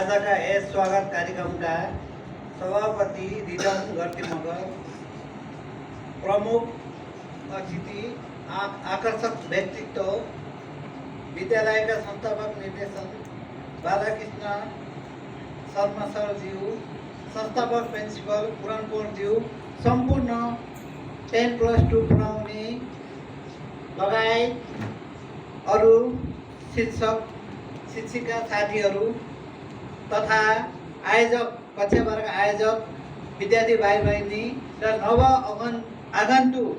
आजका यस स्वागत कार्यक्रमका सभापति रिजन गर्ती मगर, प्रमुख अतिथि, आकर्षक व्यक्तित्व, विद्यालयका संस्थापक निर्देशक बालकृष्ण शर्मा सरज्यू, संस्थापक प्रिन्सिपल पुरानपुरज्यू, सम्पूर्ण 10+2 पढाउने लगायत अरू शिक्षक शिक्षिका साथीहरू तथा आयोजक कक्षा वर्ग आयोजक विद्यार्थी भाइ बहिनी र आगन्तुक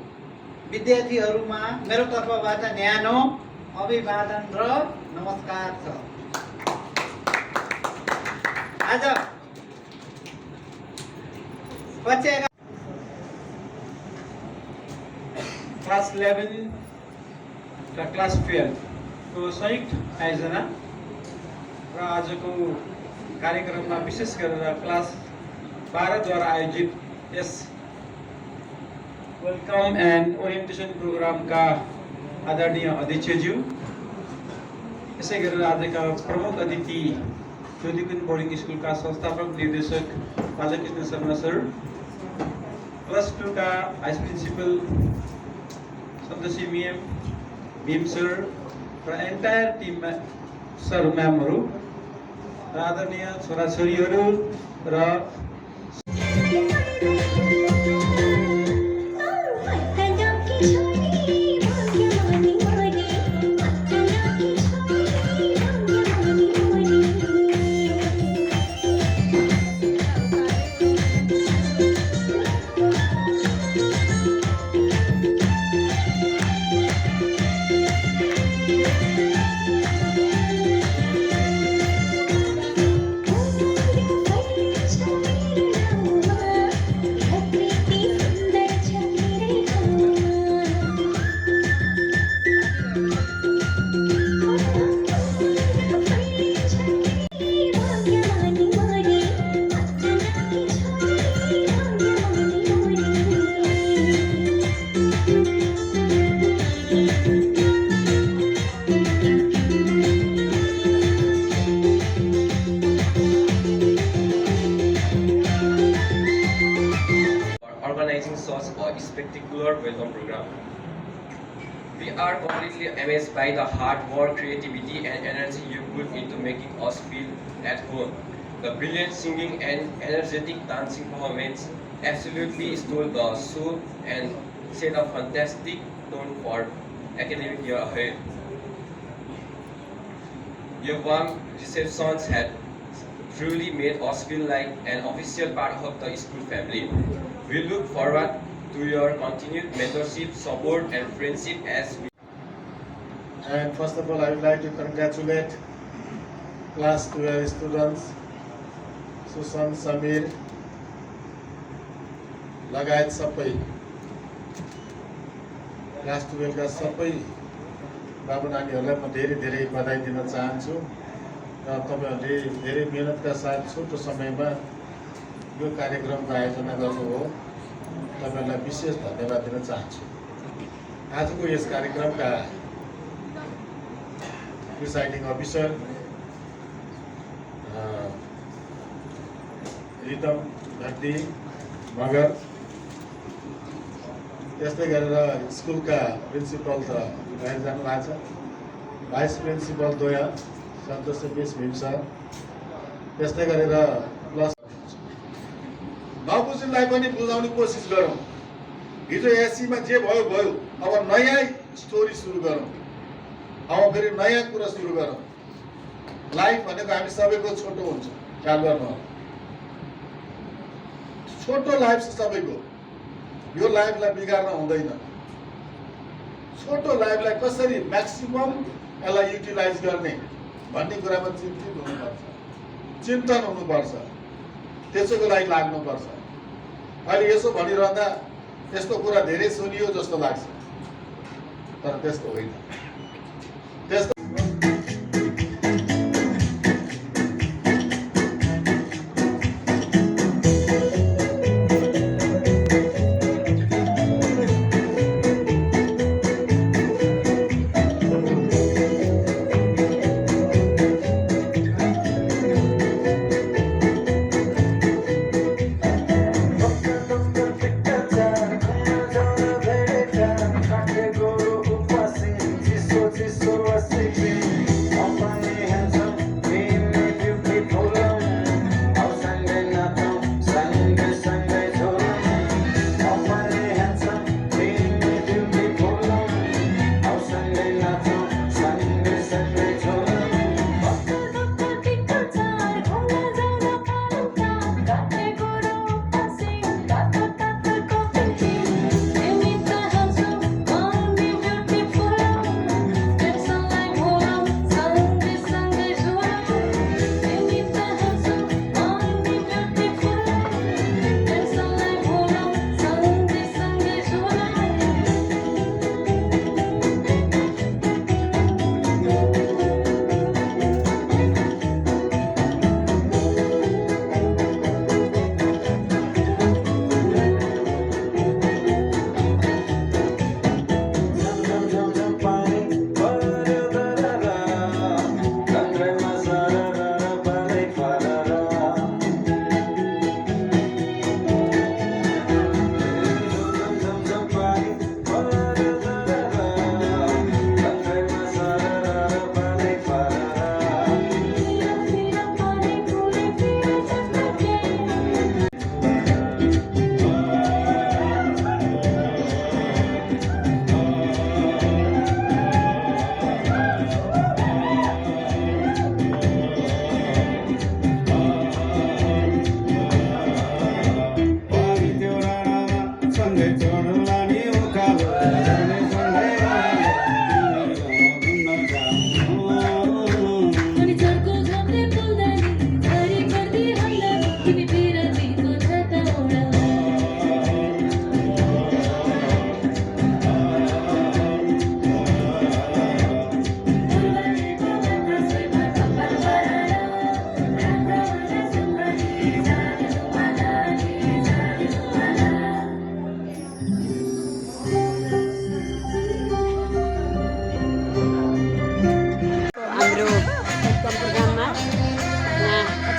विद्यार्थीहरूमा मेरो तर्फबाट न्यानो अभिवादन र नमस्कार छ। आज कक्षा क्लास 11 र क्लास 12 को संयुक्त आयोजना र आजको कार्यक्रममा विशेष गरेर क्लास 12 द्वारा आयोजित यस वेलकम एन्ड ओरिएन्टेसन प्रोग्रामका आदरणीय अध्यक्षज्यू, यसै गरेर आजका प्रमुख अतिथि ज्योतिकुञ्ज बोर्डिङ स्कुलका संस्थापक निर्देशक बालकृष्ण शर्मा सर, क्लास 2 का भाइस प्रिन्सिपल सन्तोषी म्याम, भीम सर र एन्टायर टिम सर म्यामहरू र आदरणीय छोराछोरीहरू र organizing such a spectacular welcome program. We are completely amazed by the hard work, creativity and energy you put into making us feel at home. The brilliant singing and energetic dancing performance absolutely stole the show and set a fantastic tone for academic year ahead. Your warm receptions had truly made us feel like an official part of the school family. We look forward to your continued mentorship, support and friendship as we... And first of all, I would like to congratulate class 12 students, Susan, Samir, लगायत सबै class 12 का सबै बाबु नानीहरूलाई म धेरै धेरै बधाई दिन चाहन्छु र तपाईहरुले धेरै मेहनतका साथ छोटो समयमा यो कार्यक्रमको आयोजना गर्नुभयो। तपाईहरुलाई विशेष धन्यवाद दिन चाहन्छु। आजको यस कार्यक्रमका प्रिसाइडिङ अफिसर रितम घट्टी मगर, त्यस्तै गरेर स्कुलका प्रिन्सिपल त बाहिर जानु भएको छ, भाइस प्रिन्सिपल द्वय सन्तोष मिस भीम सर, त्यस्तै गरेर प्लस नबुझ्नेलाई पनि बुझाउने कोसिस गरौँ। हिजो एसीमा जे भयो भयो, अब नयाँ स्टोरी सुरु गरौँ, अब फेरि नयाँ कुरा सुरु गरौँ। लाइफ भनेको हामी सबैको छोटो हुन्छ, ख्याल गर्नु। छोटो लाइफ छ सबैको, यो लाइफलाई बिगार्न हुँदैन। छोटो लाइफलाई कसरी म्याक्सिमम यसलाई युटिलाइज गर्ने भन्ने कुरामा चिन्तित हुनुपर्छ, चिन्तन हुनुपर्छ, त्यसैको लागि लाग्नुपर्छ। अहिले यसो भनिरहँदा यस्तो कुरा धेरै सुनियो जस्तो लाग्छ, तर त्यस्तो होइन। त्यस्तो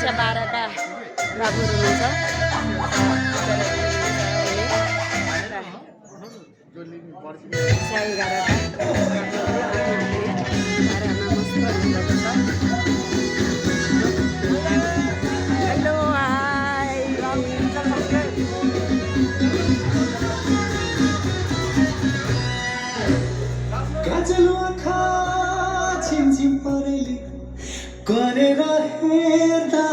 कक्षा 12 का बाबुहरू हुनुहुन्छ कक्षा 11 का हेलो हाई काजल आँखा छिमछिम परेली गरेर हेर्दा